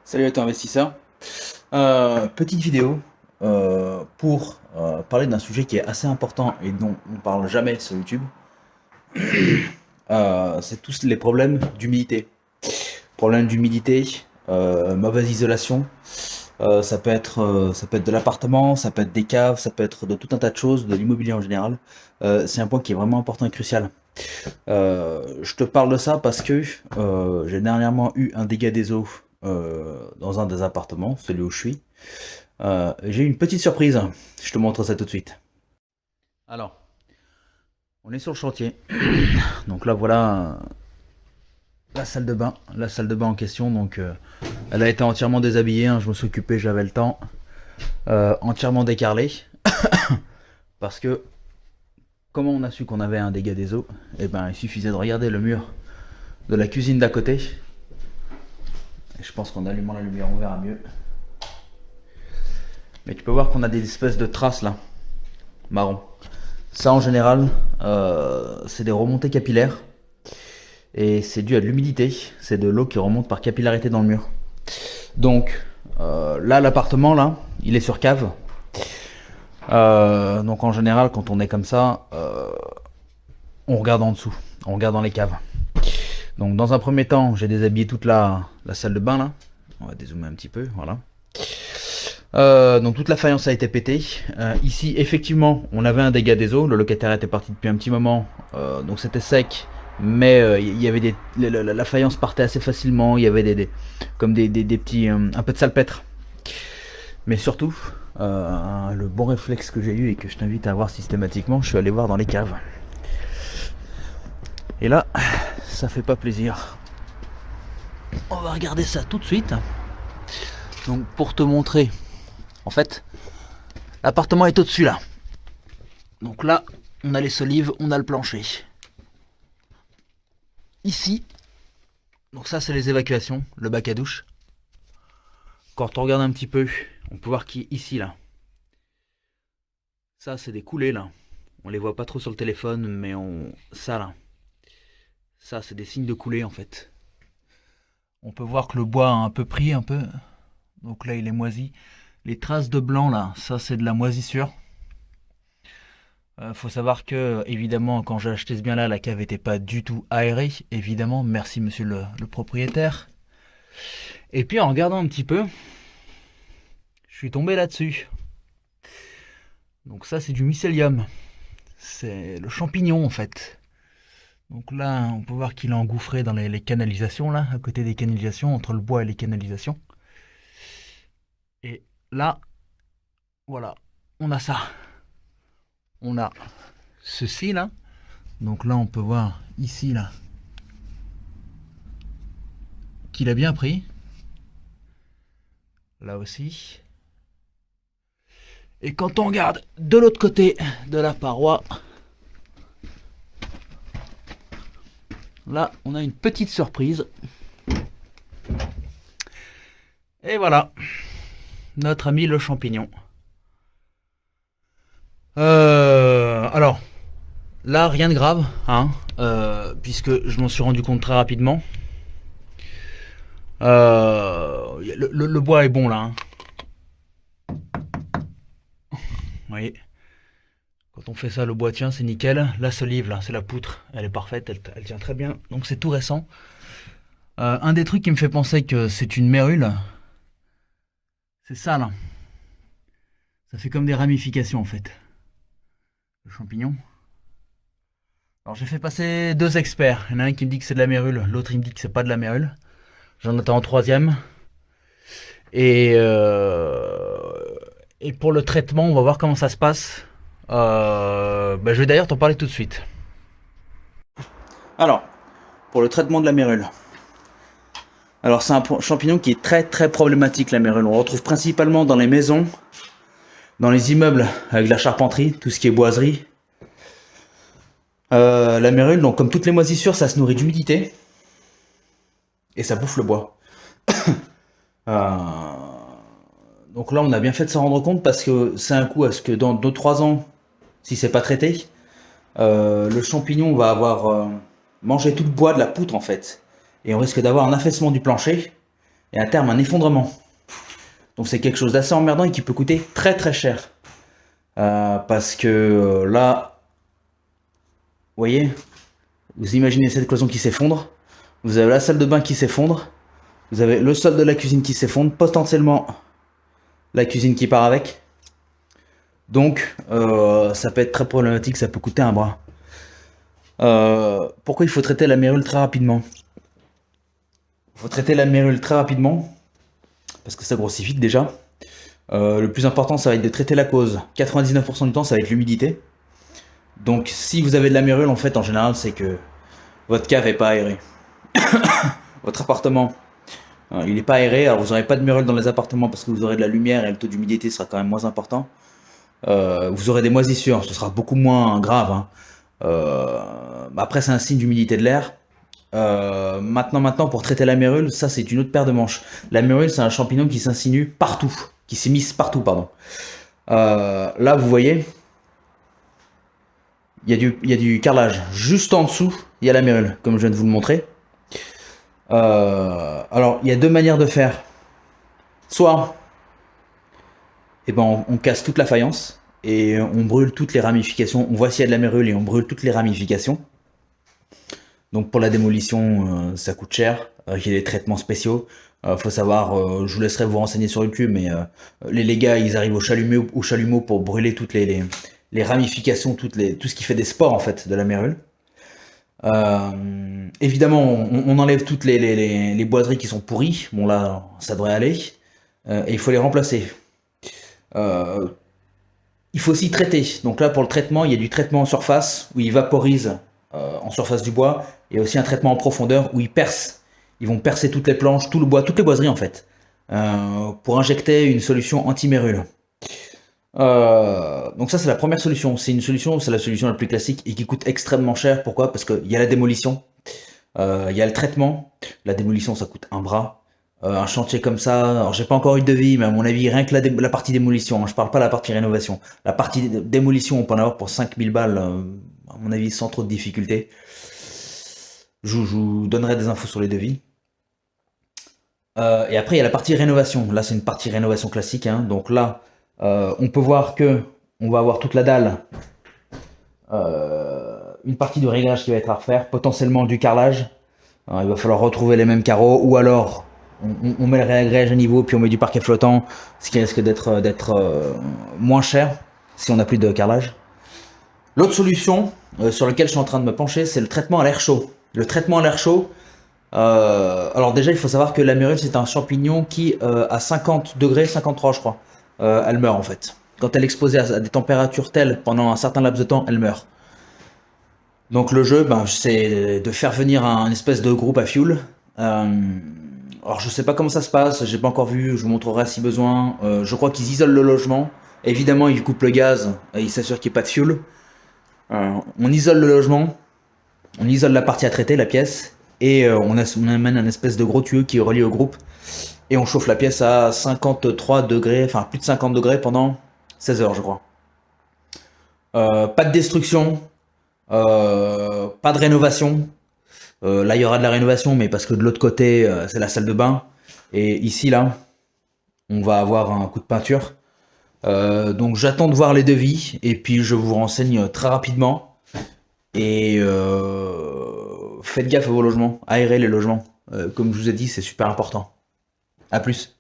Salut à toi investisseur. Petite vidéo pour parler d'un sujet qui est assez important et dont on parle jamais sur YouTube. C'est tous les problèmes d'humidité. Problème d'humidité, mauvaise isolation. Ça peut être de l'appartement, ça peut être des caves, ça peut être de tout un tas de choses, de l'immobilier en général. C'est un point qui est vraiment important et crucial. Je te parle de ça parce que j'ai dernièrement eu un dégât des eaux dans un des appartements, celui où je suis. J'ai eu une petite surprise, je te montre ça tout de suite. Alors, on est sur le chantier. Donc là, voilà la salle de bain en question. Donc, elle a été entièrement déshabillée, hein, je me suis occupé, j'avais le temps. Entièrement décarrelée. Parce que, comment on a su qu'on avait un dégât des eaux? Eh ben, il suffisait de regarder le mur de la cuisine d'à côté. Et je pense qu'en allumant la lumière, on verra mieux. Mais tu peux voir qu'on a des espèces de traces là, marron. Ça en général, c'est des remontées capillaires. Et c'est dû à de l'humidité. C'est de l'eau qui remonte par capillarité dans le mur. Donc là, l'appartement, là, il est sur cave. Donc en général, quand on est comme ça, on regarde en dessous. On regarde dans les caves. Donc dans un premier temps, j'ai déshabillé toute la salle de bain là. On va dézoomer un petit peu, voilà. Donc toute la faïence a été pétée. Ici, effectivement, on avait un dégât des eaux. Le locataire était parti depuis un petit moment, donc c'était sec. Mais il y avait la faïence partait assez facilement. Il y avait comme des petits, un peu de salpêtre. Mais surtout, le bon réflexe que j'ai eu et que je t'invite à avoir systématiquement, je suis allé voir dans les caves. Et là, ça fait pas plaisir. On va regarder ça tout de suite. Donc pour te montrer, en fait, l'appartement est au-dessus là. Donc là, on a les solives, on a le plancher. Ici, donc ça c'est les évacuations, le bac à douche. Quand on regarde un petit peu, on peut voir qu'ici là, ça c'est des coulées là. On les voit pas trop sur le téléphone, mais ça là, ça c'est des signes de coulée en fait. On peut voir que le bois a un peu pris un peu. Donc là il est moisi. Les traces de blanc là, ça c'est de la moisissure. Faut savoir que, évidemment, quand j'ai acheté ce bien-là, la cave n'était pas du tout aérée. Évidemment, merci monsieur le propriétaire. Et puis en regardant un petit peu, je suis tombé là-dessus. Donc ça, c'est du mycélium. C'est le champignon en fait. Donc là, on peut voir qu'il est engouffré dans les canalisations, là, à côté des canalisations, entre le bois et les canalisations. Et là, voilà, on a ça. On a ceci là. Donc là, on peut voir ici là qu'il a bien pris. Là aussi. Et quand on regarde de l'autre côté de la paroi, là, on a une petite surprise. Et voilà, notre ami le champignon. Alors, là, rien de grave, hein, puisque je m'en suis rendu compte très rapidement. Le bois est bon là. Hein. Vous voyez, quand on fait ça, le bois tient, c'est nickel. La solive, là, c'est la poutre, elle est parfaite, elle tient très bien. Donc c'est tout récent. Un des trucs qui me fait penser que c'est une mérule, c'est ça là. Ça fait comme des ramifications en fait. Le champignon. Alors j'ai fait passer deux experts. Il y en a un qui me dit que c'est de la mérule, l'autre il me dit que c'est pas de la mérule. J'en attends un troisième. Et, et pour le traitement, on va voir comment ça se passe. Je vais d'ailleurs t'en parler tout de suite. Alors, pour le traitement de la mérule. Alors c'est un champignon qui est très très problématique, la mérule. On le retrouve principalement dans les maisons, dans les immeubles avec la charpenterie, tout ce qui est boiserie. La mérule, donc comme toutes les moisissures, ça se nourrit d'humidité et ça bouffe le bois. Donc là, on a bien fait de s'en rendre compte parce que c'est un coup à ce que dans 2-3 ans, si c'est pas traité, le champignon va avoir mangé tout le bois de la poutre en fait. Et on risque d'avoir un affaissement du plancher et à terme un effondrement. Donc c'est quelque chose d'assez emmerdant et qui peut coûter très très cher. Parce que là, vous voyez, vous imaginez cette cloison qui s'effondre, vous avez la salle de bain qui s'effondre, vous avez le sol de la cuisine qui s'effondre, potentiellement la cuisine qui part avec. Donc ça peut être très problématique, ça peut coûter un bras. Pourquoi il faut traiter la mérule très rapidement? Il faut traiter la mérule très rapidement, parce que ça grossit vite déjà. Le plus important, ça va être de traiter la cause. 99% du temps, ça va être l'humidité. Donc si vous avez de la mérule, en fait, en général, c'est que votre cave n'est pas aérée. Votre appartement, il n'est pas aéré, alors vous n'aurez pas de mérule dans les appartements parce que vous aurez de la lumière et le taux d'humidité sera quand même moins important. Vous aurez des moisissures, ce sera beaucoup moins grave, hein. Après, c'est un signe d'humidité de l'air. Maintenant, pour traiter la mérule, ça c'est une autre paire de manches. La mérule, c'est un champignon qui s'insinue partout, qui s'immisce partout, pardon. Là, vous voyez, il y a du carrelage. Juste en dessous, il y a la mérule, comme je viens de vous le montrer. Alors, il y a deux manières de faire. Soit, eh ben, on casse toute la faïence et on brûle toutes les ramifications. On voit s'il y a de la mérule et on brûle toutes les ramifications. Donc pour la démolition, ça coûte cher. Il y a des traitements spéciaux. Faut savoir, je vous laisserai vous renseigner sur YouTube, mais les gars, ils arrivent au chalumeau pour brûler toutes les ramifications, tout ce qui fait des spores en fait de la mérule. Évidemment, on enlève toutes les boiseries qui sont pourries. Bon là, ça devrait aller. Et il faut les remplacer. Il faut aussi traiter. Donc là, pour le traitement, il y a du traitement en surface où ils vaporisent en surface du bois, et aussi un traitement en profondeur où ils percent. Ils vont percer toutes les planches, tout le bois, toutes les boiseries en fait, pour injecter une solution anti-mérule. Donc ça c'est la première solution. C'est la solution la plus classique et qui coûte extrêmement cher. Pourquoi? Parce qu'il y a la démolition, il y a le traitement. La démolition ça coûte un bras. Un chantier comme ça, alors j'ai pas encore eu de devis, mais à mon avis, rien que la partie démolition, hein, je parle pas de la partie rénovation. La partie démolition, on peut en avoir pour 5000 balles, à mon avis, sans trop de difficultés. Je vous donnerai des infos sur les devis. Et après, il y a la partie rénovation. Là, c'est une partie rénovation classique, hein. Donc là, on peut voir que on va avoir toute la dalle, une partie du réglage qui va être à refaire, potentiellement du carrelage. Alors, il va falloir retrouver les mêmes carreaux, ou alors on met le réagrège à niveau, puis on met du parquet flottant, ce qui risque d'être moins cher si on n'a plus de carrelage. L'autre solution sur laquelle je suis en train de me pencher, c'est le traitement à l'air chaud. Le traitement à l'air chaud, alors déjà il faut savoir que la mérule c'est un champignon qui à 50 degrés, 53 je crois, elle meurt en fait. Quand elle est exposée à des températures telles pendant un certain laps de temps, elle meurt. Donc le jeu, c'est de faire venir un espèce de groupe à fuel. Alors je sais pas comment ça se passe, j'ai pas encore vu, je vous montrerai si besoin. Je crois qu'ils isolent le logement. Évidemment ils coupent le gaz et ils s'assurent qu'il n'y ait pas de fuel. On isole le logement, on isole la partie à traiter, la pièce, et on amène un espèce de gros tuyau qui est relié au groupe. Et on chauffe la pièce à 53 degrés, enfin plus de 50 degrés pendant 16 heures je crois. Pas de destruction, pas de rénovation. Là, il y aura de la rénovation, mais parce que de l'autre côté, c'est la salle de bain. Et ici, là, on va avoir un coup de peinture. Donc, j'attends de voir les devis. Et puis, je vous renseigne très rapidement. Et faites gaffe à vos logements. Aérez les logements. Comme je vous ai dit, c'est super important. A plus.